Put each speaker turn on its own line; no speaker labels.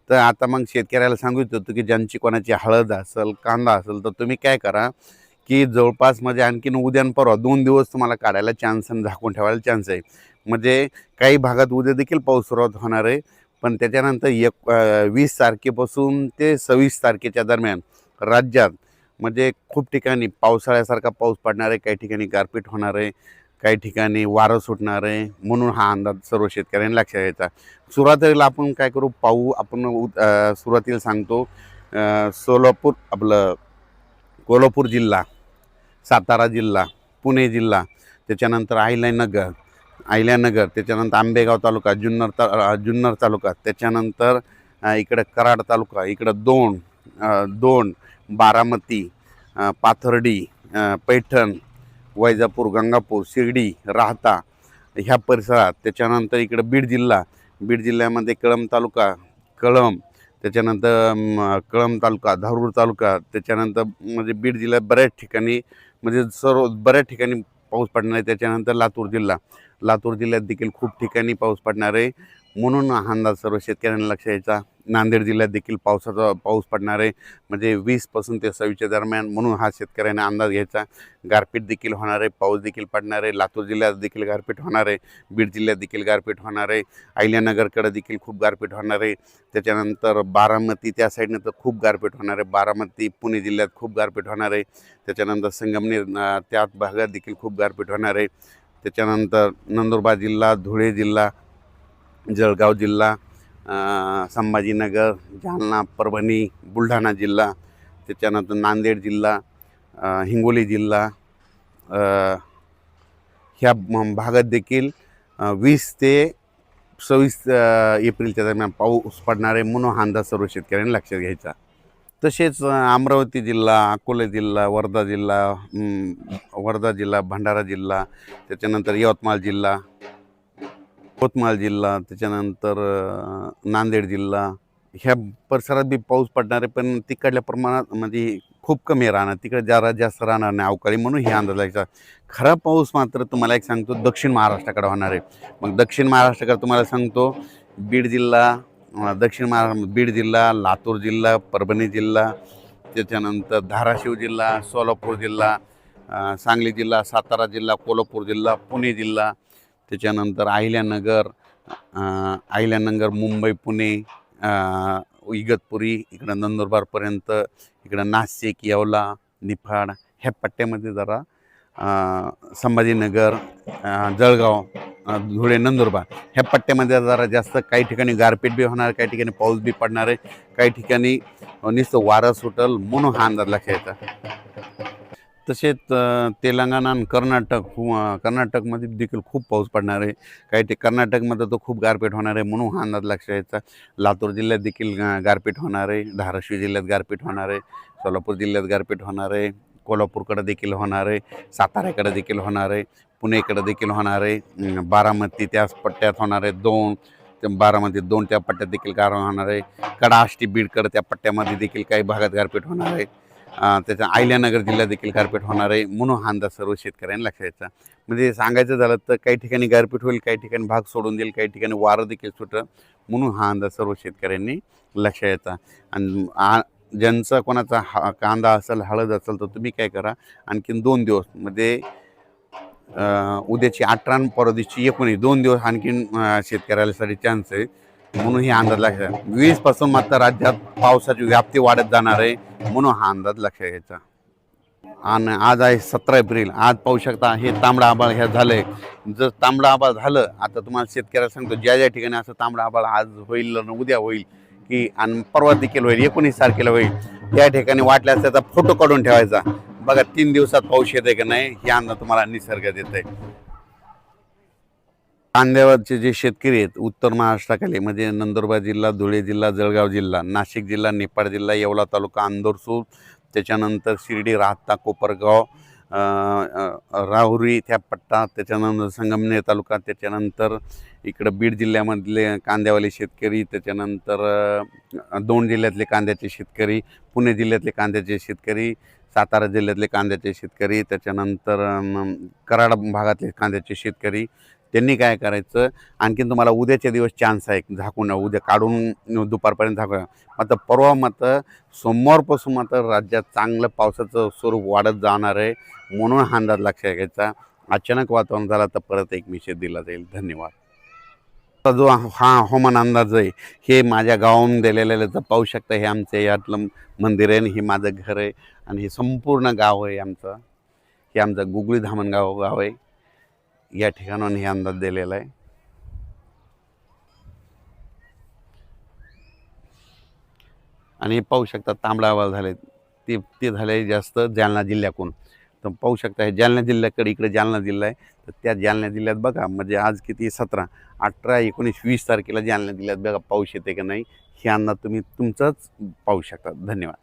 तर आता मग शेतकऱ्याला सांगू इच्छितो की ज्यांची कोणाची हळद असेल, कांदा असेल, तर तुम्ही काय करा की जवळपास म्हणजे आणखीन उद्या आणि परवा 2 दिवस तुम्हाला काढायला चान्स आणि झाकून ठेवायला चान्स आहे. म्हणजे काही भागात उद्या देखील पाऊस सुरुवात होणार आहे. पण त्याच्यानंतर 20 तारखेपासून ते 26 तारखेच्या दरम्यान राज्यात म्हणजे खूप ठिकाणी पावसाळ्यासारखा पाऊस पडणार आहे, काही ठिकाणी गारपीट होणार आहे, काही ठिकाणी वारं सुटणार आहे. म्हणून हा अंदाज सर्व शेतकऱ्यांनी लक्षात घ्यायचा. सुरुवातीला आपण काय करू पाहू आपण सुरुवातीला सांगतो सोलापूर आपलं कोल्हापूर जिल्हा, सातारा जिल्हा, पुणे जिल्हा, त्याच्यानंतर अहिल्यानगर, त्याच्यानंतर आंबेगाव तालुका, जुन्नर तालुका, त्याच्यानंतर इकडं कराड तालुका, इकडं दोंड, बारामती, पाथर्डी, पैठण, वैजापूर, गंगापूर, शिर्डी, राहता ह्या परिसरात, त्याच्यानंतर इकडं बीड जिल्ह्यामध्ये कळंब तालुका, धारूर तालुका, त्याच्यानंतर म्हणजे बीड जिल्ह्यात बऱ्याच ठिकाणी म्हणजे बऱ्याच ठिकाणी पाऊस पडणार आहे. त्याच्यानंतर लातूर जिल्ह्यात देखील खूप ठिकाणी पाऊस पडणार आहे. म्हणून हा अंदाज सर्व शेतकऱ्यांना लक्ष द्यायचा. नांदेड जिल्ह्यात देखील पाऊस पडणार आहे, म्हणजे 20 पासून ते 26च्या दरम्यान. म्हणून हा शेतकऱ्यांना अंदाज घ्यायचा. गारपीट देखील होणार आहे, पाऊस देखील पडणार आहे. लातूर जिल्ह्यात देखील गारपीट होणार आहे, बीड जिल्ह्यात देखील गारपीट होणार आहे, अहिल्यानगरकडे देखील खूप गारपीट होणार आहे. त्याच्यानंतर बारामती त्या साईडनं तर खूप गारपीट होणार आहे. बारामती पुणे जिल्ह्यात खूप गारपीट होणार आहे. त्याच्यानंतर संगमनेर त्या भागात देखील खूप गारपीट होणार आहे. त्याच्यानंतर नंदुरबार जिल्हा, धुळे जिल्हा, जळगाव जिल्हा, संभाजीनगर, जालना, परभणी, बुलढाणा जिल्हा, त्याच्यानंतर नांदेड जिल्हा, हिंगोली जिल्हा, ह्या भागात देखील 20 ते 26 एप्रिलच्या दरम्यान पाऊस पडणार आहे. म्हणून हा अंदाज सर्व शेतकऱ्यांनी लक्षात घ्यायचा. तसेच अमरावती जिल्हा, अकोला जिल्हा, वर्धा जिल्हा, भंडारा जिल्हा, त्याच्यानंतर यवतमाळ जिल्हा, त्याच्यानंतर नांदेड जिल्हा ह्या परिसरात बी पाऊस पडणार आहे. पण तिकडल्या प्रमाणात म्हणजे खूप कमी राहणार, तिकडे जरा जास्त राहणार नाही अवकाळी. म्हणून हे अंदाज लागायचा. खरा पाऊस मात्र तुम्हाला एक सांगतो दक्षिण महाराष्ट्राकडे होणार आहे. मग दक्षिण महाराष्ट्राकडे तुम्हाला सांगतो बीड जिल्हा, बीड जिल्हा, लातूर जिल्हा, परभणी जिल्हा, त्याच्यानंतर धाराशिव जिल्हा, सोलापूर जिल्हा, सांगली जिल्हा, सातारा जिल्हा, कोल्हापूर जिल्हा, पुणे जिल्हा, त्याच्यानंतर अहिल्यानगर, मुंबई, पुणे, इगतपुरी, इकडं नंदुरबारपर्यंत, इकडं नाशिक, येवला, निफाड ह्या पट्ट्यामध्ये जरा संभाजीनगर, जळगाव, धुळे, नंदुरबार ह्या पट्ट्यामध्ये जरा जास्त काही ठिकाणी गारपीट बी होणार, काही ठिकाणी पाऊस बी पडणार आहे, काही ठिकाणी नुसतं वारं सुटल. म्हणून हा अंदाज लक्षात येतात. तसेच तेलंगणा आणि कर्नाटकमध्ये देखील खूप पाऊस पडणार आहे. कर्नाटकमध्ये तर खूप गारपीट होणार आहे. म्हणून हा अंदाज लक्षात यायचा. लातूर जिल्ह्यात देखील गारपीट होणार आहे, धाराशिव जिल्ह्यात गारपीट होणार आहे, सोलापूर जिल्ह्यात गारपीट होणार आहे, कोल्हापूरकडे देखील होणार आहे, साताऱ्याकडे देखील होणार आहे, पुणेकडे देखील होणार आहे, बारामती त्याच पट्ट्यात होणार आहे, बारामती 2 त्या पट्ट्यात देखील गार होणार आहे, कडाष्टी बीडकडे त्या पट्ट्यामध्ये देखील काही भागात गारपीट होणार आहे, त्याच्या अहिल्यानगर जिल्ह्यात देखील गारपीट होणार आहे. म्हणून हा अंदाज सर्व शेतकऱ्यांनी लक्षात घ्यायचा. म्हणजे सांगायचं झालं तर काही ठिकाणी गारपीट होईल, काही ठिकाणी भाग सोडून देईल, काही ठिकाणी वारं देखील सुटेल. म्हणून हा अंदाज सर्व शेतकऱ्यांनी लक्षात घ्यायचा. आणि ज्यांचा कोणाचा कांदा असेल, हळद असेल, तर तुम्ही काय करा आणखीन 2 दिवस म्हणजे उद्याची 18 आणि परवा दिवशी 19 2 दिवस आणखीन शेतकऱ्यासाठी चान्स आहे. म्हणून हे अंदाज लक्षात 20 पासून मात्र राज्यात पावसाची व्याप्ती वाढत जाणार आहे. म्हणून हा अंदाज लक्षात घ्यायचा. आणि आज आहे 17 एप्रिल. आज पाहू शकता हे तांबडा आभाळ ह्या झालंय. जर तांबडा आभाळ झालं, आता तुम्हाला शेतकऱ्याला सांगतो ज्या ठिकाणी असं तांबडा आभाळ आज होईल, उद्या होईल की आणि परवा देखील होईल, 19 तारखेला होईल, त्या ठिकाणी वाटल्यास त्याचा फोटो काढून ठेवायचा. बघा 3 दिवसात पाऊस येते की नाही हे अंदाज तुम्हाला निसर्ग देत आहे. कांद्यावरचे जे शेतकरी आहेत उत्तर महाराष्ट्राखाली म्हणजे नंदुरबार जिल्हा, धुळे जिल्हा, जळगाव जिल्हा, नाशिक जिल्हा, निफाड जिल्हा, येवला तालुका, अंदोरसूर, त्याच्यानंतर शिर्डी, राहता, कोपरगाव, राहुरी त्या पट्टा, त्याच्यानंतर संगमनेर तालुका, त्याच्यानंतर इकडं बीड जिल्ह्यामधले कांद्यावाले शेतकरी, त्याच्यानंतर दोन जिल्ह्यातले कांद्याचे शेतकरी, पुणे जिल्ह्यातले कांद्याचे शेतकरी, सातारा जिल्ह्यातले कांद्याचे शेतकरी, त्याच्यानंतर कराड भागातले कांद्याचे शेतकरी, त्यांनी काय करायचं, आणखीन तुम्हाला उद्याच्या दिवस चान्स आहे झाकून, उद्या काढून दुपारपर्यंत झाकून. मात्र परवा मात्र सोमवारपासून मात्र राज्यात चांगलं पावसाचं स्वरूप वाढत जाणार आहे, म्हणून हा अंदाज लक्षात घ्यायचा. अचानक वातावरण झालं तर परत एक मेसेज दिला जाईल. धन्यवाद. आता जो हा हवामान अंदाज आहे हे माझ्या गावाहून दिलेलं आहे. तर पाहू शकता हे आमचं यातलं मंदिर आहे आणि हे माझं घर आहे आणि हे संपूर्ण गाव आहे आमचं. हे आमचं गुगळी धामणगाव गाव आहे. या ठिकाणाहून हे अंदाज दिलेला आहे. आणि पाहू शकता तांबडा आभाळ झाले, ते झाले जास्त जालना जिल्ह्याकडून. तर पाहू शकता हे जालना जिल्ह्याकडे, इकडे जालना जिल्हा आहे. तर त्या जालना जिल्ह्यात बघा, म्हणजे आज किती 17, 18, 19, 20 तारखेला जालना जिल्ह्यात बघा पाऊस येते का नाही, हे अंदाज तुम्ही तुमचंच पाहू शकता. धन्यवाद.